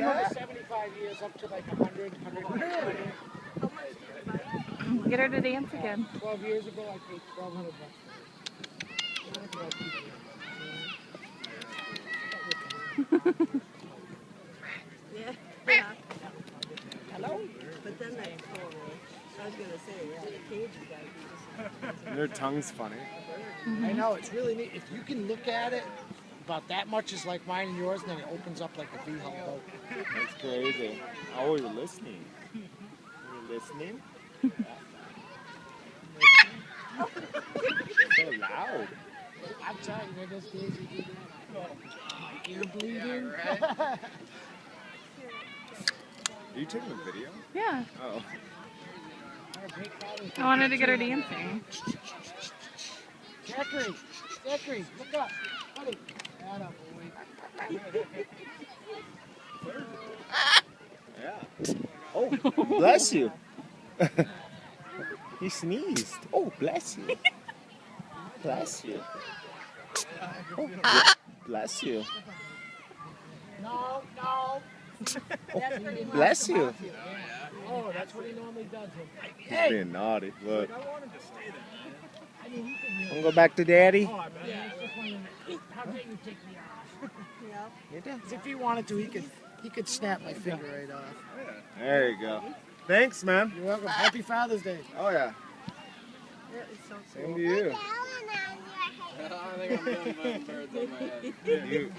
Yeah, 75 years up to like 100, 120. Get her to dance again. 12 years ago, I paid $1,200. Yeah. Hello? But then I was going to say, yeah, the cage has got to be Their tongue's funny. I know, it's really neat. If you can look at it, about that much is like mine and yours, and then it opens up like a V-hull boat. That's crazy. Oh, you're listening. You're listening? So loud. I'm telling you, those days you do that. My ear bleeding. Are you taking a video? Yeah. Oh. I wanted to get her dancing. Zachary, look up. Buddy. Atta boy. Yeah. Oh, bless you. He sneezed. Oh, bless you. Bless you. Oh, bless you. No. Oh, bless you. Oh, that's what he normally does. He's being naughty. Look. I wanted to stay there. I mean, he can Wanna go back to daddy? Oh, man. Yeah. How dare you take me off? Yeah. If he wanted to, he could snap my finger right off. There you go. Thanks, man. You're welcome. Happy Father's Day. Oh, yeah. That is so Same to you. I think I'm done putting birds on my head. Cute.